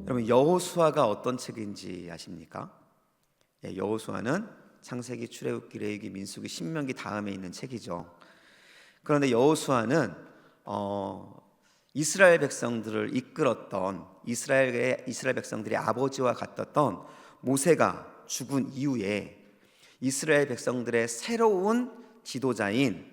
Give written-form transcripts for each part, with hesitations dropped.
여러분, 여호수아가 어떤 책인지 아십니까? 여호수아는 창세기, 출애굽기, 레위기, 민수기, 신명기 다음에 있는 책이죠. 그런데 여호수아는 이스라엘 백성들을 이끌었던 이스라엘 백성들의 아버지와 같았던 모세가 죽은 이후에 이스라엘 백성들의 새로운 지도자인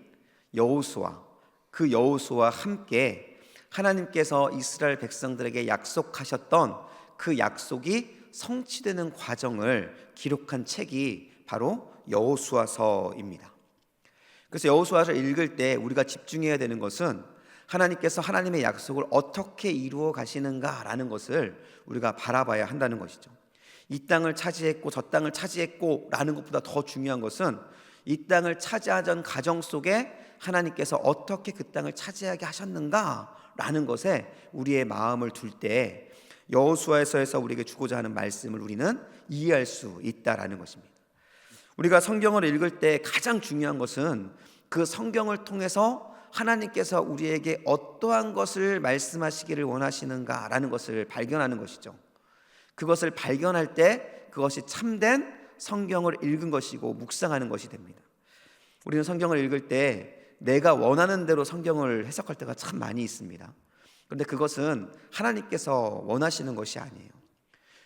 여호수아, 그 여호수아와 함께 하나님께서 이스라엘 백성들에게 약속하셨던 그 약속이 성취되는 과정을 기록한 책이 바로 여호수아서입니다. 그래서 여호수아를 읽을 때 우리가 집중해야 되는 것은 하나님께서 하나님의 약속을 어떻게 이루어 가시는가라는 것을 우리가 바라봐야 한다는 것이죠. 이 땅을 차지했고 저 땅을 차지했고 라는 것보다 더 중요한 것은 이 땅을 차지하던 과정 속에 하나님께서 어떻게 그 땅을 차지하게 하셨는가라는 것에 우리의 마음을 둘 때 여호수아서에서 우리에게 주고자 하는 말씀을 우리는 이해할 수 있다라는 것입니다. 우리가 성경을 읽을 때 가장 중요한 것은 그 성경을 통해서 하나님께서 우리에게 어떠한 것을 말씀하시기를 원하시는가라는 것을 발견하는 것이죠. 그것을 발견할 때 그것이 참된 성경을 읽은 것이고 묵상하는 것이 됩니다. 우리는 성경을 읽을 때 내가 원하는 대로 성경을 해석할 때가 참 많이 있습니다. 그런데 그것은 하나님께서 원하시는 것이 아니에요.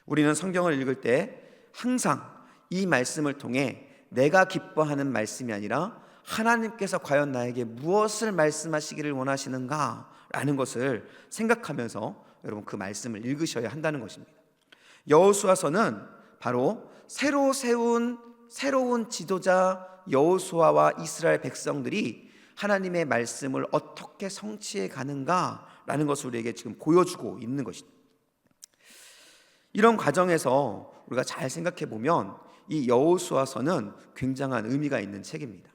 우리는 성경을 읽을 때 항상 이 말씀을 통해 내가 기뻐하는 말씀이 아니라 하나님께서 과연 나에게 무엇을 말씀하시기를 원하시는가라는 것을 생각하면서 여러분 그 말씀을 읽으셔야 한다는 것입니다. 여호수아서는 바로 새로 세운 새로운 지도자 여호수아와 이스라엘 백성들이 하나님의 말씀을 어떻게 성취해 가는가라는 것을 우리에게 지금 보여주고 있는 것입니다. 이런 과정에서 우리가 잘 생각해 보면 이 여호수아서는 굉장한 의미가 있는 책입니다.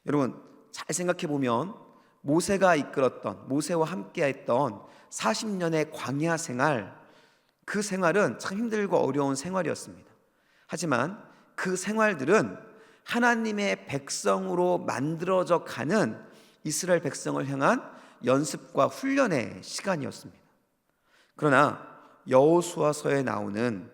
여러분 잘 생각해 보면 모세가 이끌었던, 모세와 함께 했던 40년의 광야 생활, 그 생활은 참 힘들고 어려운 생활이었습니다. 하지만 그 생활들은 하나님의 백성으로 만들어져 가는 이스라엘 백성을 향한 연습과 훈련의 시간이었습니다. 그러나 여호수아서에 나오는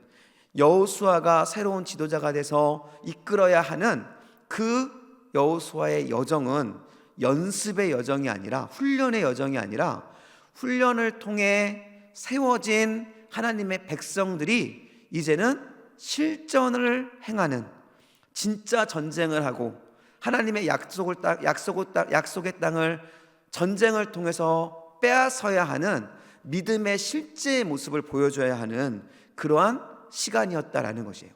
여호수아가 새로운 지도자가 돼서 이끌어야 하는 그 여호수아의 여정은 연습의 여정이 아니라 훈련의 여정이 아니라 훈련을 통해 세워진 하나님의 백성들이 이제는 실전을 행하는 진짜 전쟁을 하고 하나님의 약속의 땅을 전쟁을 통해서 빼앗아야 하는 믿음의 실제의 모습을 보여줘야 하는 그러한 시간이었다라는 것이에요.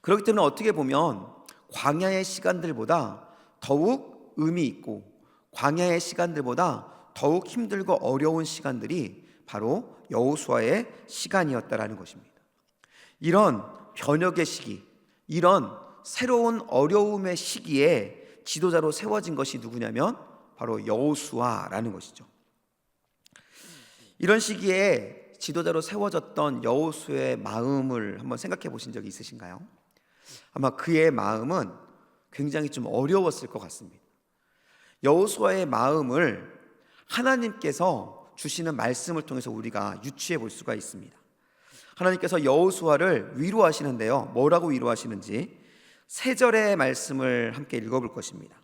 그렇기 때문에 어떻게 보면 광야의 시간들보다 더욱 의미 있고 광야의 시간들보다 더욱 힘들고 어려운 시간들이 바로 여호수아의 시간이었다라는 것입니다. 이런 변혁의 시기, 이런 새로운 어려움의 시기에 지도자로 세워진 것이 누구냐면 바로 여호수아라는 것이죠. 이런 시기에 지도자로 세워졌던 여호수아의 마음을 한번 생각해 보신 적이 있으신가요? 아마 그의 마음은 굉장히 좀 어려웠을 것 같습니다. 여호수아의 마음을 하나님께서 주시는 말씀을 통해서 우리가 유추해 볼 수가 있습니다. 하나님께서 여호수아를 위로하시는데요, 뭐라고 위로하시는지 3절의 말씀을 함께 읽어볼 것입니다.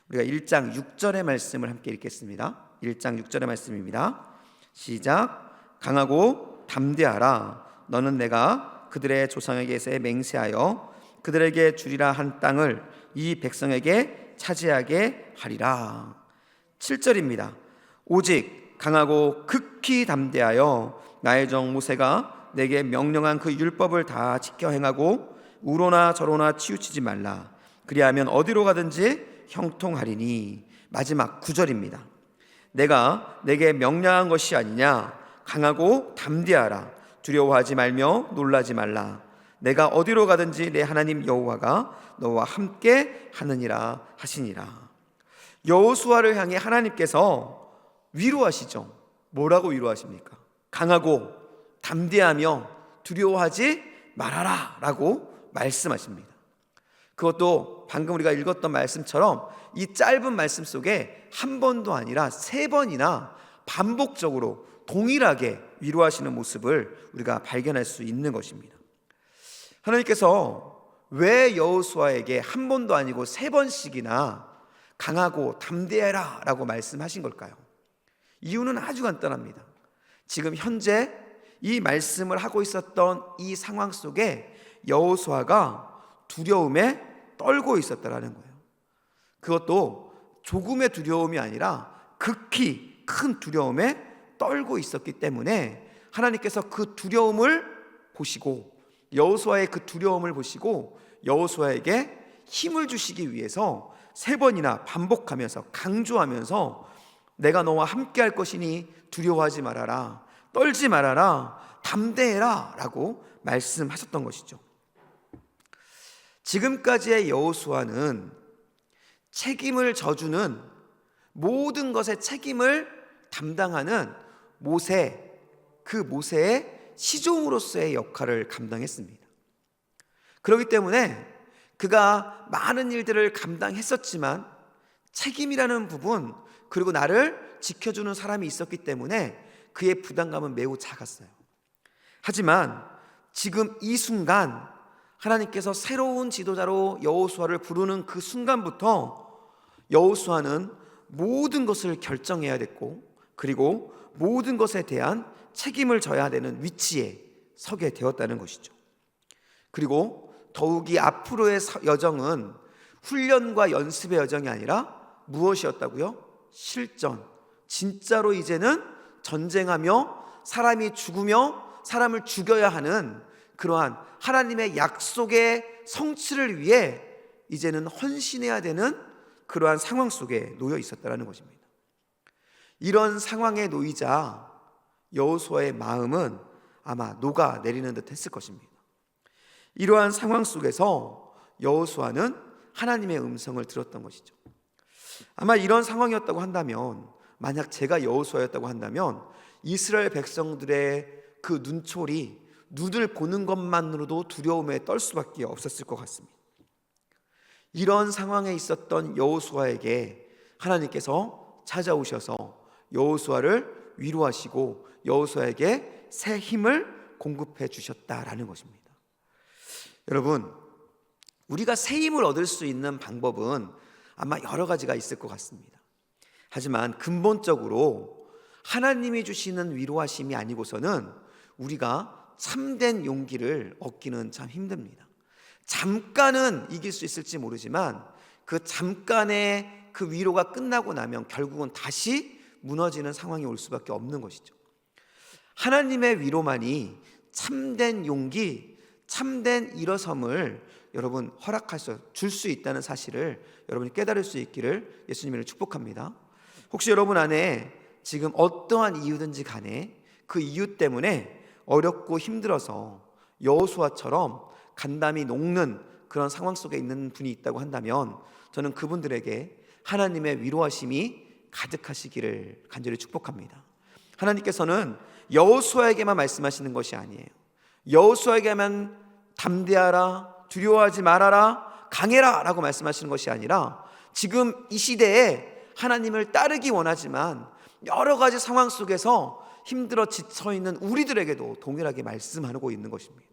우리가 1장 6절의 말씀을 함께 읽겠습니다. 1장 6절의 말씀입니다. 시작. 강하고 담대하라. 너는 내가 그들의 조상에게서 맹세하여 그들에게 주리라 한 땅을 이 백성에게 차지하게 하리라. 7절입니다. 오직 강하고 극히 담대하여 나의 종 모세가 내게 명령한 그 율법을 다 지켜 행하고 우로나 저로나 치우치지 말라. 그리하면 어디로 가든지 형통하리니. 마지막 9절입니다. 내가 내게 명령한 것이 아니냐. 강하고 담대하라. 두려워하지 말며 놀라지 말라. 내가 어디로 가든지 내 하나님 여호와가 너와 함께 하느니라 하시니라. 여호수아를 향해 하나님께서 위로하시죠. 뭐라고 위로하십니까? 강하고 담대하며 두려워하지 말아라 라고 말씀하십니다. 그것도 방금 우리가 읽었던 말씀처럼 이 짧은 말씀 속에 한 번도 아니라 3번이나 반복적으로 동일하게 위로하시는 모습을 우리가 발견할 수 있는 것입니다. 하나님께서 왜 여호수아에게 한 번도 아니고 세 번씩이나 강하고 담대해라 라고 말씀하신 걸까요? 이유는 아주 간단합니다. 지금 현재 이 말씀을 하고 있었던 이 상황 속에 여호수아가 두려움에 떨고 있었다라는 거예요. 그것도 조금의 두려움이 아니라 극히 큰 두려움에 떨고 있었기 때문에 하나님께서 그 두려움을 보시고, 여호수아의 그 두려움을 보시고 여호수아에게 힘을 주시기 위해서 세 번이나 반복하면서 강조하면서 내가 너와 함께 할 것이니 두려워하지 말아라, 떨지 말아라, 담대해라 라고 말씀하셨던 것이죠. 지금까지의 여호수아는 책임을 져주는, 모든 것의 책임을 담당하는 그 모세의 시종으로서의 역할을 감당했습니다. 그렇기 때문에 그가 많은 일들을 감당했었지만 책임이라는 부분, 그리고 나를 지켜주는 사람이 있었기 때문에 그의 부담감은 매우 작았어요. 하지만 지금 이 순간 하나님께서 새로운 지도자로 여호수아를 부르는 그 순간부터 여호수아는 모든 것을 결정해야 됐고, 그리고 모든 것에 대한 책임을 져야 되는 위치에 서게 되었다는 것이죠. 그리고 더욱이 앞으로의 여정은 훈련과 연습의 여정이 아니라 무엇이었다고요? 실전. 진짜로 이제는 전쟁하며 사람이 죽으며 사람을 죽여야 하는 그러한 하나님의 약속의 성취를 위해 이제는 헌신해야 되는 그러한 상황 속에 놓여 있었다는 것입니다. 이런 상황에 놓이자 여호수아의 마음은 아마 녹아내리는 듯 했을 것입니다. 이러한 상황 속에서 여호수아는 하나님의 음성을 들었던 것이죠. 아마 이런 상황이었다고 한다면, 만약 제가 여호수아였다고 한다면 이스라엘 백성들의 그 눈초리, 눈을 보는 것만으로도 두려움에 떨 수밖에 없었을 것 같습니다. 이런 상황에 있었던 여호수아에게 하나님께서 찾아오셔서 여호수아를 위로하시고 여호수아에게 새 힘을 공급해 주셨다라는 것입니다. 여러분, 우리가 새 힘을 얻을 수 있는 방법은 아마 여러 가지가 있을 것 같습니다. 하지만 근본적으로 하나님이 주시는 위로하심이 아니고서는 우리가 참된 용기를 얻기는 참 힘듭니다. 잠깐은 이길 수 있을지 모르지만 그 잠깐의 그 위로가 끝나고 나면 결국은 다시 무너지는 상황이 올 수밖에 없는 것이죠. 하나님의 위로만이 참된 용기, 참된 일어섬을 여러분 줄 수 있다는 사실을 여러분이 깨달을 수 있기를 예수님을 축복합니다. 혹시 여러분 안에 지금 어떠한 이유든지 간에 그 이유 때문에 어렵고 힘들어서 여호수아처럼 간담이 녹는 그런 상황 속에 있는 분이 있다고 한다면 저는 그분들에게 하나님의 위로하심이 가득하시기를 간절히 축복합니다. 하나님께서는 여호수아에게만 말씀하시는 것이 아니에요. 여호수아에게만 담대하라, 두려워하지 말아라, 강해라 라고 말씀하시는 것이 아니라 지금 이 시대에 하나님을 따르기 원하지만 여러 가지 상황 속에서 힘들어 지쳐있는 우리들에게도 동일하게 말씀하고 있는 것입니다.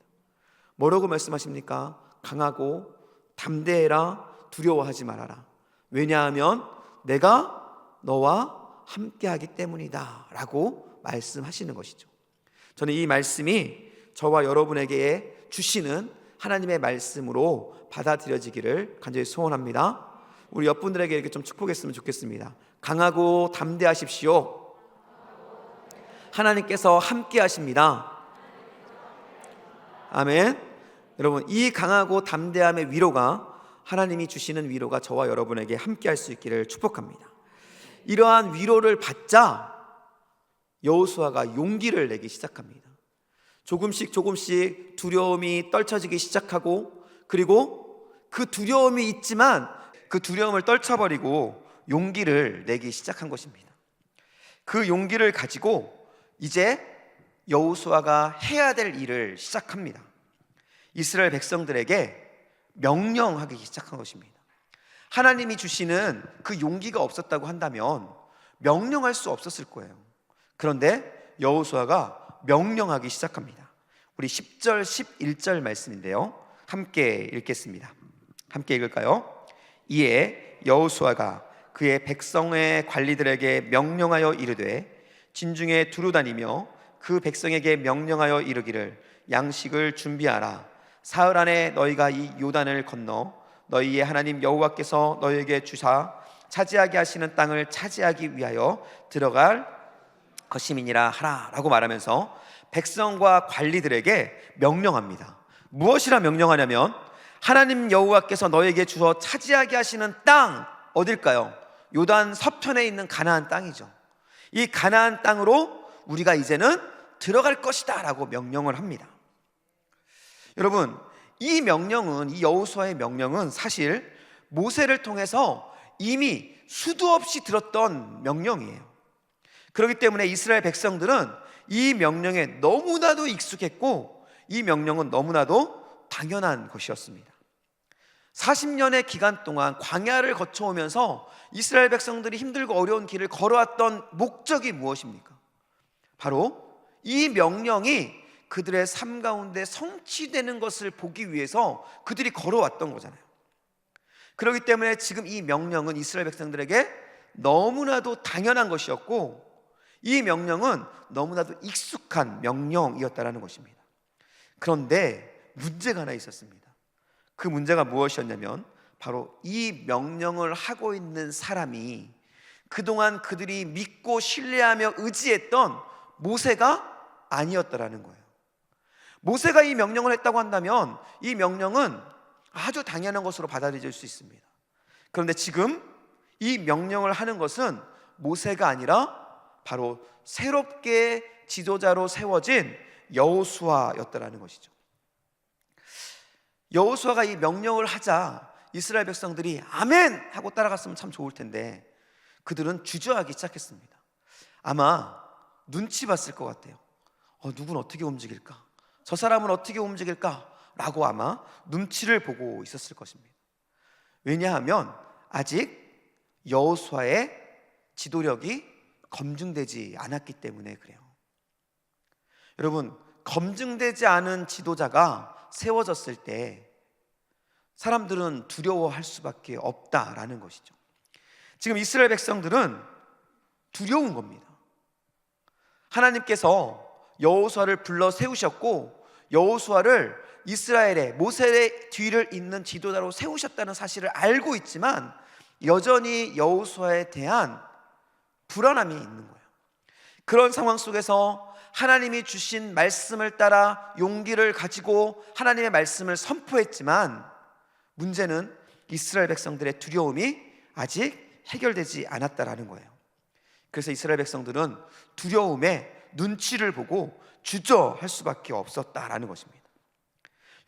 뭐라고 말씀하십니까? 강하고 담대해라, 두려워하지 말아라. 왜냐하면 내가 너와 함께하기 때문이다 라고 말씀하시는 것이죠. 저는 이 말씀이 저와 여러분에게 주시는 하나님의 말씀으로 받아들여지기를 간절히 소원합니다. 우리 옆분들에게 이렇게 좀 축복했으면 좋겠습니다. 강하고 담대하십시오. 하나님께서 함께 하십니다. 아멘. 여러분, 이 강하고 담대함의 위로가, 하나님이 주시는 위로가 저와 여러분에게 함께 할 수 있기를 축복합니다. 이러한 위로를 받자 여호수아가 용기를 내기 시작합니다. 조금씩 두려움이 떨쳐지기 시작하고, 그리고 그 두려움이 있지만 그 두려움을 떨쳐버리고 용기를 내기 시작한 것입니다. 그 용기를 가지고 이제 여호수아가 해야 될 일을 시작합니다. 이스라엘 백성들에게 명령하기 시작한 것입니다. 하나님이 주시는 그 용기가 없었다고 한다면 명령할 수 없었을 거예요. 그런데 여호수아가 명령하기 시작합니다. 우리 10절 11절 말씀인데요, 함께 읽겠습니다. 함께 읽을까요? 이에 여호수아가 그의 백성의 관리들에게 명령하여 이르되 진중에 두루 다니며 그 백성에게 명령하여 이르기를 양식을 준비하라. 사흘 안에 너희가 이 요단을 건너 너희의 하나님 여호와께서 너희에게 주사 차지하게 하시는 땅을 차지하기 위하여 들어갈 것임이니라 하라 라고 말하면서 백성과 관리들에게 명령합니다. 무엇이라 명령하냐면 하나님 여호와께서 너희에게 주어 차지하게 하시는 땅, 어딜까요? 요단 서편에 있는 가나안 땅이죠. 이 가나안 땅으로 우리가 이제는 들어갈 것이다 라고 명령을 합니다. 여러분, 이 명령은, 이 여호수아의 명령은 사실 모세를 통해서 이미 수도 없이 들었던 명령이에요. 그렇기 때문에 이스라엘 백성들은 이 명령에 너무나도 익숙했고 이 명령은 너무나도 당연한 것이었습니다. 40년의 기간 동안 광야를 거쳐오면서 이스라엘 백성들이 힘들고 어려운 길을 걸어왔던 목적이 무엇입니까? 바로 이 명령이 그들의 삶 가운데 성취되는 것을 보기 위해서 그들이 걸어왔던 거잖아요. 그렇기 때문에 지금 이 명령은 이스라엘 백성들에게 너무나도 당연한 것이었고 이 명령은 너무나도 익숙한 명령이었다는 것입니다. 그런데 문제가 하나 있었습니다. 그 문제가 무엇이었냐면 바로 이 명령을 하고 있는 사람이 그동안 그들이 믿고 신뢰하며 의지했던 모세가 아니었다라는 거예요. 모세가 이 명령을 했다고 한다면 이 명령은 아주 당연한 것으로 받아들여질 수 있습니다. 그런데 지금 이 명령을 하는 것은 모세가 아니라 바로 새롭게 지도자로 세워진 여호수아였다라는 것이죠. 여호수아가 이 명령을 하자 이스라엘 백성들이 아멘 하고 따라갔으면 참 좋을 텐데 그들은 주저하기 시작했습니다. 아마 눈치 봤을 것 같아요. 누군 어떻게 움직일까? 저 사람은 어떻게 움직일까? 라고 아마 눈치를 보고 있었을 것입니다. 왜냐하면 아직 여호수아의 지도력이 검증되지 않았기 때문에 그래요. 여러분, 검증되지 않은 지도자가 세워졌을 때 사람들은 두려워할 수밖에 없다라는 것이죠. 지금 이스라엘 백성들은 두려운 겁니다. 하나님께서 여호수아를 불러 세우셨고 여호수아를 이스라엘의 모세의 뒤를 잇는 지도자로 세우셨다는 사실을 알고 있지만 여전히 여호수아에 대한 불안함이 있는 거예요. 그런 상황 속에서 하나님이 주신 말씀을 따라 용기를 가지고 하나님의 말씀을 선포했지만 문제는 이스라엘 백성들의 두려움이 아직 해결되지 않았다라는 거예요. 그래서 이스라엘 백성들은 두려움에 눈치를 보고 주저할 수밖에 없었다라는 것입니다.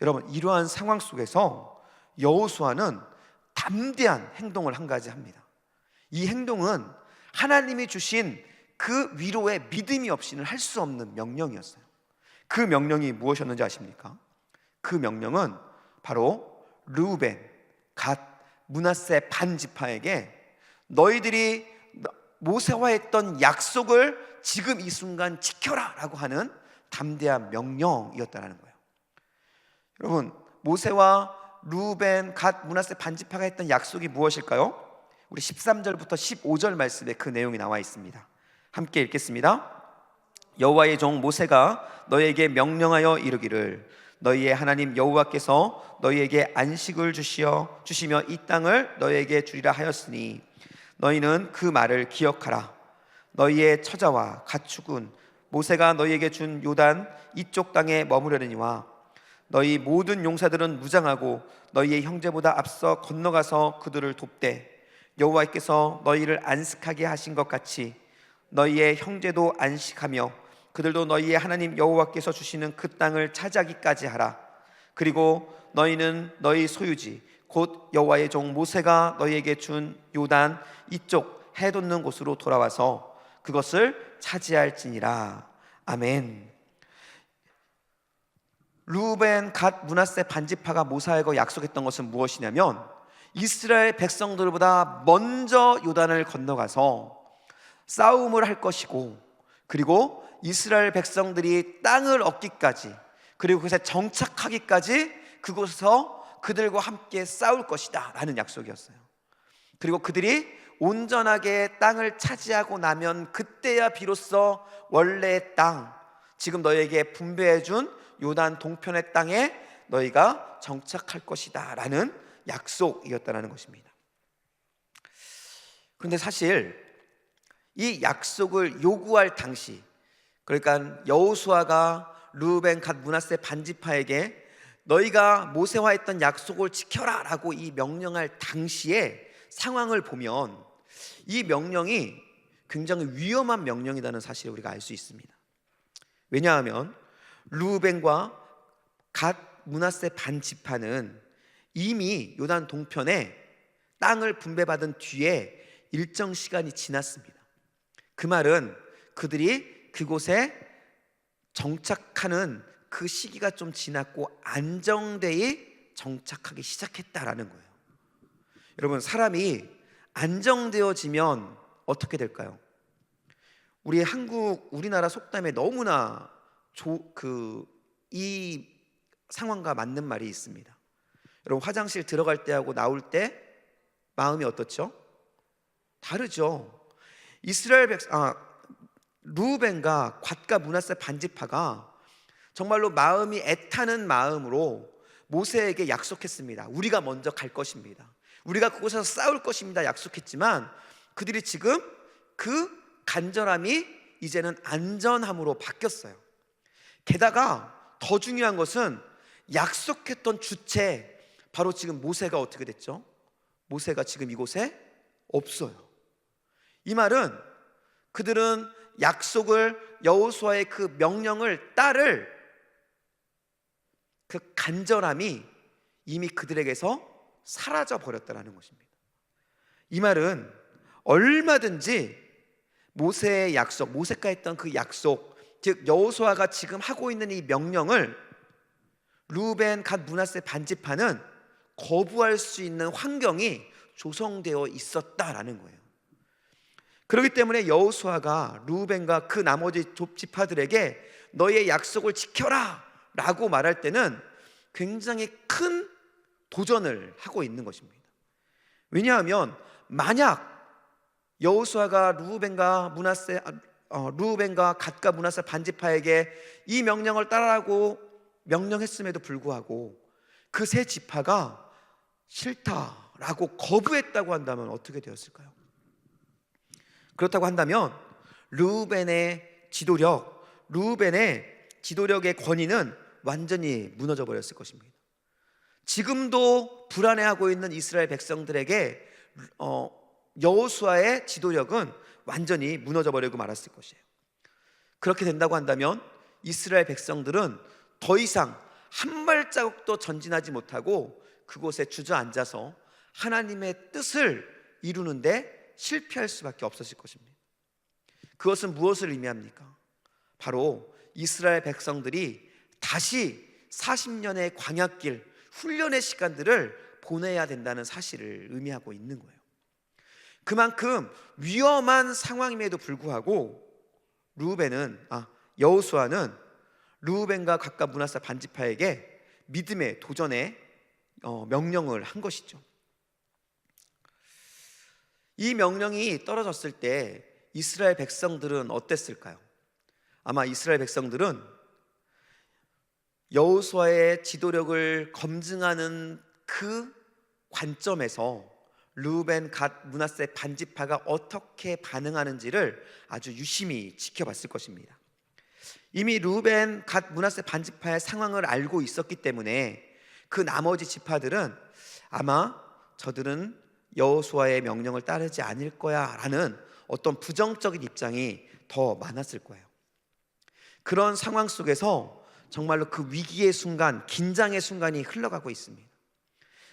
여러분, 이러한 상황 속에서 여호수아는 담대한 행동을 한 가지 합니다. 이 행동은 하나님이 주신 그 위로의 믿음이 없이는 할 수 없는 명령이었어요. 그 명령이 무엇이었는지 아십니까? 그 명령은 바로 르우벤, 갓, 므낫세 반 지파에게 너희들이 모세와 했던 약속을 지금 이 순간 지켜라 라고 하는 담대한 명령이었다는 거예요. 여러분, 모세와 르우벤, 갓, 므낫세 반 지파가 했던 약속이 무엇일까요? 우리 13절부터 15절 말씀에 그 내용이 나와 있습니다. 함께 읽겠습니다. 여호와의 종 모세가 너희에게 명령하여 이르기를 너희의 하나님 여호와께서 너희에게 안식을 주시며 이 땅을 너희에게 주리라 하였으니 너희는 그 말을 기억하라. 너희의 처자와 가축은 모세가 너희에게 준 요단 이쪽 땅에 머무르려니와 너희 모든 용사들은 무장하고 너희의 형제보다 앞서 건너가서 그들을 돕되 여호와께서 너희를 안식하게 하신 것 같이 너희의 형제도 안식하며 그들도 너희의 하나님 여호와께서 주시는 그 땅을 차지하기까지 하라. 그리고 너희는 너희 소유지 곧 여호와의 종 모세가 너희에게 준 요단 이쪽 해 돋는 곳으로 돌아와서 그것을 차지할지니라. 아멘. 르우벤, 갓, 므낫세 반지파가 모세에게 약속했던 것은 무엇이냐면 이스라엘 백성들보다 먼저 요단을 건너가서 싸움을 할 것이고 그리고 이스라엘 백성들이 땅을 얻기까지, 그리고 그곳에 정착하기까지 그곳에서 그들과 함께 싸울 것이다 라는 약속이었어요. 그리고 그들이 온전하게 땅을 차지하고 나면 그때야 비로소 원래의 땅, 지금 너희에게 분배해 준 요단 동편의 땅에 너희가 정착할 것이다 라는 약속이었다는 것입니다. 그런데 사실 이 약속을 요구할 당시, 그러니까 여호수아가 르우벤, 갓, 므낫세 반지파에게 너희가 모세와 했던 약속을 지켜라 라고 이 명령할 당시의 상황을 보면 이 명령이 굉장히 위험한 명령이라는 사실을 우리가 알 수 있습니다. 왜냐하면 르우벤과 갓, 므낫세 반지파는 이미 요단 동편에 땅을 분배받은 뒤에 일정 시간이 지났습니다. 그 말은 그들이 그곳에 정착하는 그 시기가 좀 지났고 안정되이 정착하기 시작했다라는 거예요. 여러분, 사람이 안정되어지면 어떻게 될까요? 우리나라 속담에 너무나 이 상황과 맞는 말이 있습니다. 여러분, 화장실 들어갈 때하고 나올 때 마음이 어떻죠? 다르죠. 르우벤과 갓과 므낫세 반지파가 정말로 마음이 애타는 마음으로 모세에게 약속했습니다. 우리가 먼저 갈 것입니다. 우리가 그곳에서 싸울 것입니다. 약속했지만 그들이 지금 그 간절함이 이제는 안전함으로 바뀌었어요. 게다가 더 중요한 것은 약속했던 주체, 바로 지금 모세가 어떻게 됐죠? 모세가 지금 이곳에 없어요. 이 말은 그들은 약속을, 여호수아의 그 명령을 따를 그 간절함이 이미 그들에게서 사라져 버렸다는 것입니다. 이 말은 얼마든지 모세의 약속, 모세가 했던 그 약속, 즉 여호수아가 지금 하고 있는 이 명령을 르우벤, 갓, 므낫세 반지파는 거부할 수 있는 환경이 조성되어 있었다라는 거예요. 그렇기 때문에 여호수아가 르우벤과 그 나머지 지파들에게 너희의 약속을 지켜라 라고 말할 때는 굉장히 큰 도전을 하고 있는 것입니다. 왜냐하면 만약 여호수아가 르우벤과 갓과 므낫세 반지파에게 이 명령을 따르라고 명령했음에도 불구하고 그 세 지파가 싫다라고 거부했다고 한다면 어떻게 되었을까요? 그렇다고 한다면 르우벤의 지도력의 권위는 완전히 무너져 버렸을 것입니다. 지금도 불안해하고 있는 이스라엘 백성들에게 여호수아의 지도력은 완전히 무너져 버리고 말았을 것이에요. 그렇게 된다고 한다면 이스라엘 백성들은 더 이상 한 발자국도 전진하지 못하고 그곳에 주저앉아서 하나님의 뜻을 이루는데 실패할 수밖에 없었을 것입니다. 그것은 무엇을 의미합니까? 바로 이스라엘 백성들이 다시 40년의 광야길 훈련의 시간들을 보내야 된다는 사실을 의미하고 있는 거예요. 그만큼 위험한 상황임에도 불구하고 여호수아는 르우벤과 갓과 므낫세 반지파에게 믿음의 도전의 명령을 한 것이죠. 이 명령이 떨어졌을 때 이스라엘 백성들은 어땠을까요? 아마 이스라엘 백성들은 여호수아의 지도력을 검증하는 그 관점에서 르우벤, 갓, 므낫세 반지파가 어떻게 반응하는지를 아주 유심히 지켜봤을 것입니다. 이미 르우벤, 갓, 므낫세 반지파의 상황을 알고 있었기 때문에 그 나머지 지파들은 아마 저들은 여호수아의 명령을 따르지 않을 거야 라는 어떤 부정적인 입장이 더 많았을 거예요. 그런 상황 속에서 정말로 그 위기의 순간, 긴장의 순간이 흘러가고 있습니다.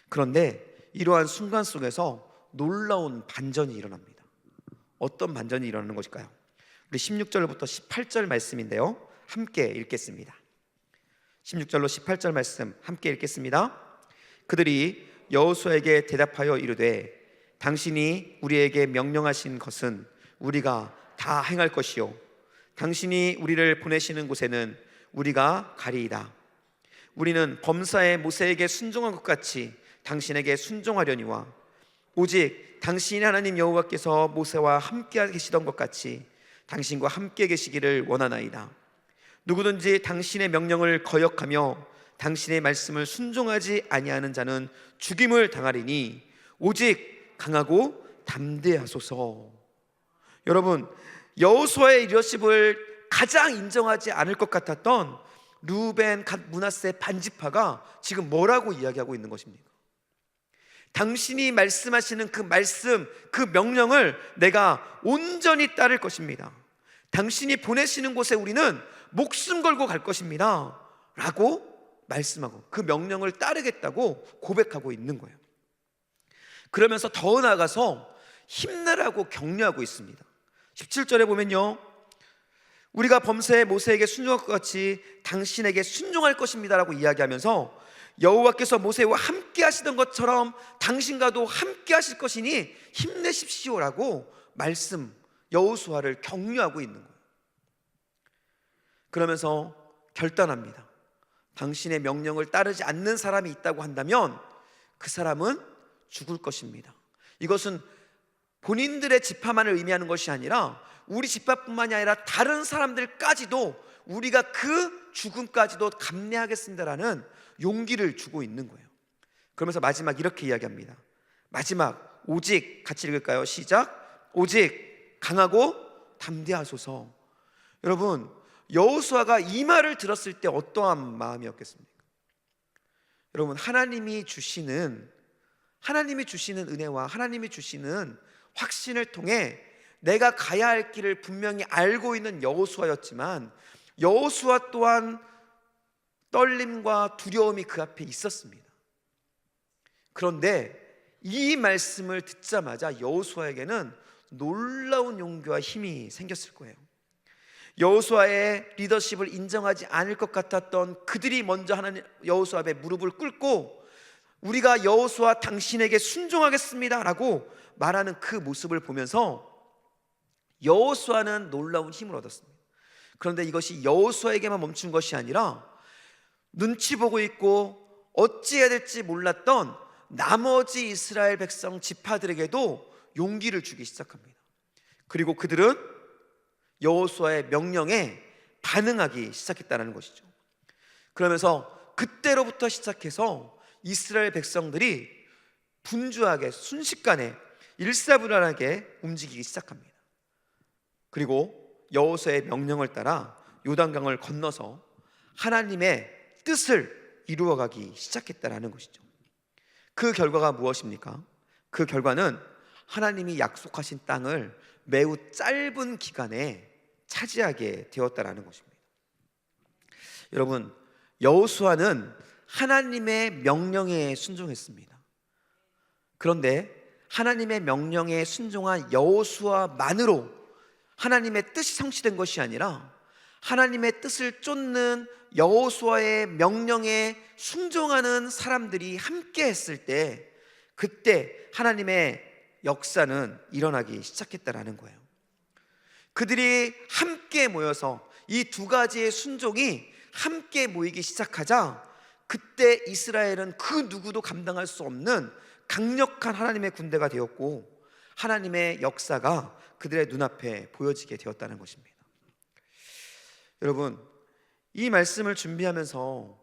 그런데 이러한 순간 속에서 놀라운 반전이 일어납니다. 어떤 반전이 일어나는 것일까요? 우리 16절부터 18절 말씀인데요, 함께 읽겠습니다. 16절로 18절 말씀 함께 읽겠습니다. 그들이 여호수아에게 대답하여 이르되 당신이 우리에게 명령하신 것은 우리가 다 행할 것이요 당신이 우리를 보내시는 곳에는 우리가 가리이다. 우리는 범사의 모세에게 순종한 것 같이 당신에게 순종하려니와 오직 당신이 하나님 여호와께서 모세와 함께 계시던 것 같이 당신과 함께 계시기를 원하나이다. 누구든지 당신의 명령을 거역하며 당신의 말씀을 순종하지 아니하는 자는 죽임을 당하리니 오직 강하고 담대하소서. 여러분, 여호수아의 리더십을 가장 인정하지 않을 것 같았던 루벤, 갓, 므낫세 반지파가 지금 뭐라고 이야기하고 있는 것입니까? 당신이 말씀하시는 그 말씀, 그 명령을 내가 온전히 따를 것입니다. 당신이 보내시는 곳에 우리는 목숨 걸고 갈 것입니다 라고 말씀하고 그 명령을 따르겠다고 고백하고 있는 거예요. 그러면서 더 나아가서 힘내라고 격려하고 있습니다. 17절에 보면요, 우리가 범사의 모세에게 순종할 것 같이 당신에게 순종할 것입니다 라고 이야기하면서 여호와께서 모세와 함께 하시던 것처럼 당신과도 함께 하실 것이니 힘내십시오 라고 여호수아를 격려하고 있는 거예요. 그러면서 결단합니다. 당신의 명령을 따르지 않는 사람이 있다고 한다면 그 사람은 죽을 것입니다. 이것은 본인들의 지파만을 의미하는 것이 아니라 우리 지파뿐만이 아니라 다른 사람들까지도 우리가 그 죽음까지도 감내하겠습니다라는 용기를 주고 있는 거예요. 그러면서 마지막 이렇게 이야기합니다. 마지막 오직, 같이 읽을까요? 시작. 오직 강하고 담대하소서. 여러분, 여호수아가 이 말을 들었을 때 어떠한 마음이었겠습니까? 여러분, 하나님이 주시는 은혜와 하나님이 주시는 확신을 통해 내가 가야 할 길을 분명히 알고 있는 여호수아였지만 여호수아 또한 떨림과 두려움이 그 앞에 있었습니다. 그런데 이 말씀을 듣자마자 여호수아에게는 놀라운 용기와 힘이 생겼을 거예요. 여호수아의 리더십을 인정하지 않을 것 같았던 그들이 먼저 여호수아 앞에 무릎을 꿇고 우리가 여호수아 당신에게 순종하겠습니다 라고 말하는 그 모습을 보면서 여호수아는 놀라운 힘을 얻었습니다. 그런데 이것이 여호수아에게만 멈춘 것이 아니라 눈치 보고 있고 어찌해야 될지 몰랐던 나머지 이스라엘 백성 지파들에게도 용기를 주기 시작합니다. 그리고 그들은 여호수아의 명령에 반응하기 시작했다는 것이죠. 그러면서 그때로부터 시작해서 이스라엘 백성들이 분주하게 순식간에 일사불란하게 움직이기 시작합니다. 그리고 여호수아의 명령을 따라 요단강을 건너서 하나님의 뜻을 이루어가기 시작했다는 것이죠. 그 결과가 무엇입니까? 그 결과는 하나님이 약속하신 땅을 매우 짧은 기간에 차지하게 되었다는 것입니다. 여러분, 여호수아는 하나님의 명령에 순종했습니다. 그런데 하나님의 명령에 순종한 여호수아만으로 하나님의 뜻이 성취된 것이 아니라 하나님의 뜻을 쫓는 여호수아의 명령에 순종하는 사람들이 함께 했을 때 그때 하나님의 역사는 일어나기 시작했다라는 거예요. 그들이 함께 모여서 이 두 가지의 순종이 함께 모이기 시작하자 그때 이스라엘은 그 누구도 감당할 수 없는 강력한 하나님의 군대가 되었고 하나님의 역사가 그들의 눈앞에 보여지게 되었다는 것입니다. 여러분, 이 말씀을 준비하면서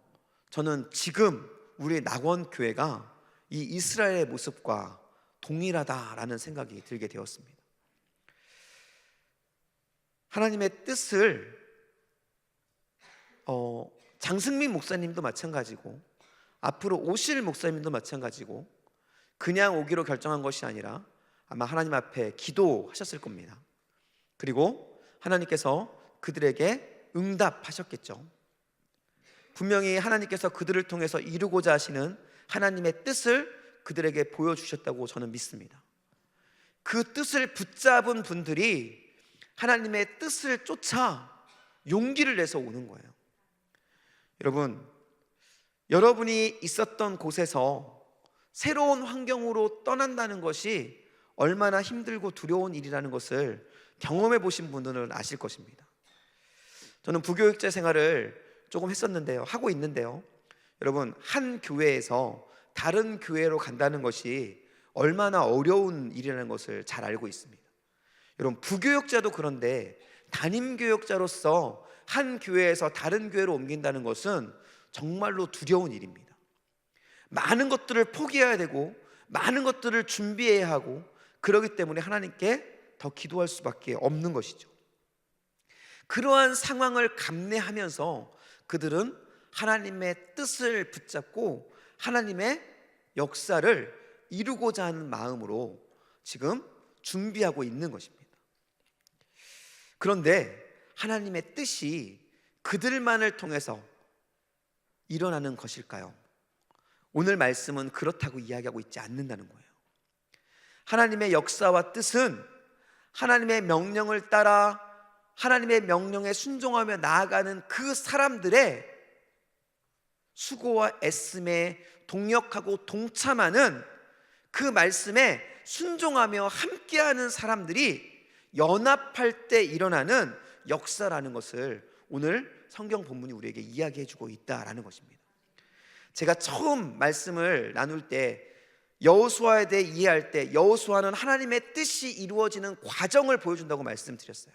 저는 지금 우리 낙원교회가 이 이스라엘의 모습과 동일하다라는 생각이 들게 되었습니다. 하나님의 뜻을 장승민 목사님도 마찬가지고 앞으로 오실 목사님도 마찬가지고 그냥 오기로 결정한 것이 아니라 아마 하나님 앞에 기도하셨을 겁니다. 그리고 하나님께서 그들에게 응답하셨겠죠. 분명히 하나님께서 그들을 통해서 이루고자 하시는 하나님의 뜻을 그들에게 보여주셨다고 저는 믿습니다. 그 뜻을 붙잡은 분들이 하나님의 뜻을 쫓아 용기를 내서 오는 거예요. 여러분, 여러분이 있었던 곳에서 새로운 환경으로 떠난다는 것이 얼마나 힘들고 두려운 일이라는 것을 경험해 보신 분들은 아실 것입니다. 저는 부교육자 생활을 조금 했었는데요, 하고 있는데요, 여러분, 한 교회에서 다른 교회로 간다는 것이 얼마나 어려운 일이라는 것을 잘 알고 있습니다. 여러분, 부교육자도 그런데 담임 교육자로서 한 교회에서 다른 교회로 옮긴다는 것은 정말로 두려운 일입니다. 많은 것들을 포기해야 되고 많은 것들을 준비해야 하고, 그렇기 때문에 하나님께 더 기도할 수밖에 없는 것이죠. 그러한 상황을 감내하면서 그들은 하나님의 뜻을 붙잡고 하나님의 역사를 이루고자 하는 마음으로 지금 준비하고 있는 것입니다. 그런데 하나님의 뜻이 그들만을 통해서 일어나는 것일까요? 오늘 말씀은 그렇다고 이야기하고 있지 않는다는 거예요. 하나님의 역사와 뜻은 하나님의 명령을 따라 하나님의 명령에 순종하며 나아가는 그 사람들의 수고와 애씀에 동역하고 동참하는, 그 말씀에 순종하며 함께하는 사람들이 연합할 때 일어나는 역사라는 것을 오늘 성경 본문이 우리에게 이야기해 주고 있다라는 것입니다. 제가 처음 말씀을 나눌 때 여호수아에 대해 이해할 때 여호수아는 하나님의 뜻이 이루어지는 과정을 보여준다고 말씀드렸어요.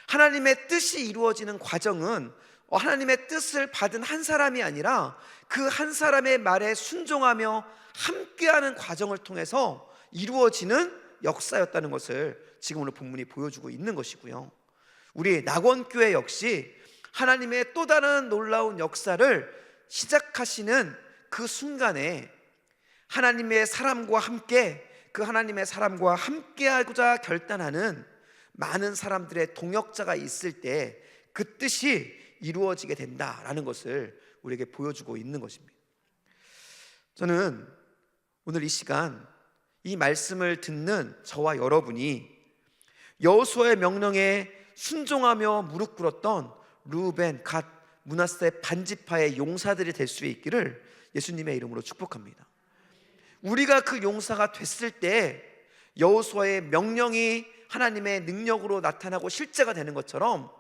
하나님의 뜻이 이루어지는 과정은 하나님의 뜻을 받은 한 사람이 아니라 그 한 사람의 말에 순종하며 함께하는 과정을 통해서 이루어지는 역사였다는 것을 지금 오늘 본문이 보여주고 있는 것이고요, 우리 낙원교회 역시 하나님의 또 다른 놀라운 역사를 시작하시는 그 순간에 하나님의 사람과 함께, 그 하나님의 사람과 함께하고자 결단하는 많은 사람들의 동역자가 있을 때 그 뜻이 이루어지게 된다라는 것을 우리에게 보여주고 있는 것입니다. 저는 오늘 이 시간 이 말씀을 듣는 저와 여러분이 여호수아의 명령에 순종하며 무릎 꿇었던 르우벤, 갓, 므낫세 반지파의 용사들이 될 수 있기를 예수님의 이름으로 축복합니다. 우리가 그 용사가 됐을 때 여호수아의 명령이 하나님의 능력으로 나타나고 실제가 되는 것처럼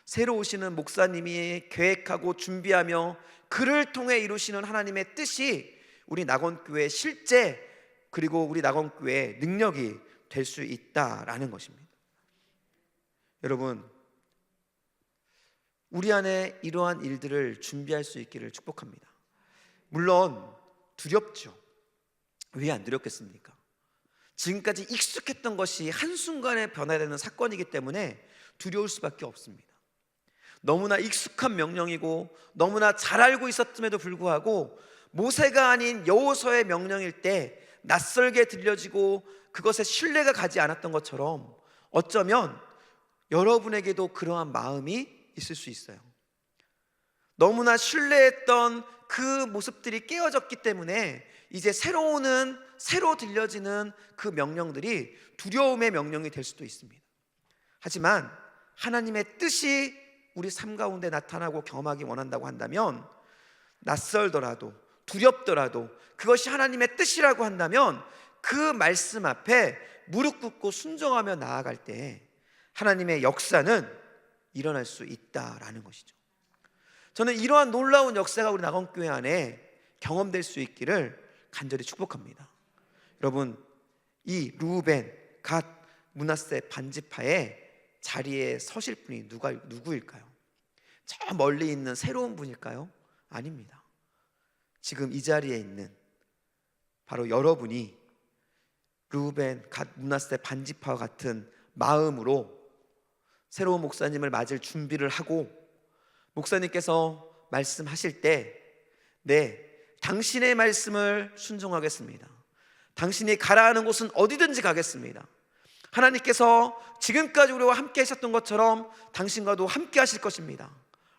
새로 오시는 목사님이 계획하고 준비하며 그를 통해 이루시는 하나님의 뜻이 우리 낙원교회의 실제, 그리고 우리 낙원교회의 능력이 될 수 있다라는 것입니다. 여러분, 우리 안에 이러한 일들을 준비할 수 있기를 축복합니다. 물론 두렵죠. 왜 안 두렵겠습니까? 지금까지 익숙했던 것이 한순간에 변화되는 사건이기 때문에 두려울 수밖에 없습니다. 너무나 익숙한 명령이고 너무나 잘 알고 있었음에도 불구하고 모세가 아닌 여호수아의 명령일 때 낯설게 들려지고 그것에 신뢰가 가지 않았던 것처럼 어쩌면 여러분에게도 그러한 마음이 있을 수 있어요. 너무나 신뢰했던 그 모습들이 깨어졌기 때문에 이제 새로 들려지는 그 명령들이 두려움의 명령이 될 수도 있습니다. 하지만 하나님의 뜻이 우리 삶 가운데 나타나고 경험하기 원한다고 한다면, 낯설더라도 두렵더라도 그것이 하나님의 뜻이라고 한다면 그 말씀 앞에 무릎 꿇고 순종하며 나아갈 때 하나님의 역사는 일어날 수 있다라는 것이죠. 저는 이러한 놀라운 역사가 우리 낙원교회 안에 경험될 수 있기를 간절히 축복합니다. 여러분, 이 르우벤, 갓, 므낫세 반지파의 자리에 서실 분이 누구일까요? 저 멀리 있는 새로운 분일까요? 아닙니다. 지금 이 자리에 있는 바로 여러분이 르우벤, 갓, 므낫세 반지파와 같은 마음으로 새로운 목사님을 맞을 준비를 하고 목사님께서 말씀하실 때, 네, 당신의 말씀을 순종하겠습니다. 당신이 가라 하는 곳은 어디든지 가겠습니다. 하나님께서 지금까지 우리와 함께 하셨던 것처럼 당신과도 함께 하실 것입니다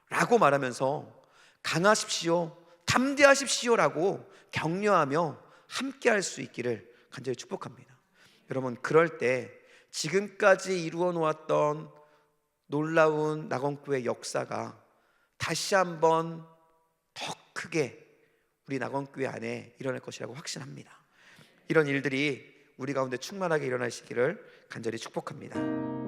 라고 말하면서 강하십시오, 담대하십시오 라고 격려하며 함께 할 수 있기를 간절히 축복합니다. 여러분, 그럴 때 지금까지 이루어 놓았던 놀라운 낙원교회 역사가 다시 한번 더 크게 우리 낙원교회 안에 일어날 것이라고 확신합니다. 이런 일들이 우리 가운데 충만하게 일어나시기를 간절히 축복합니다.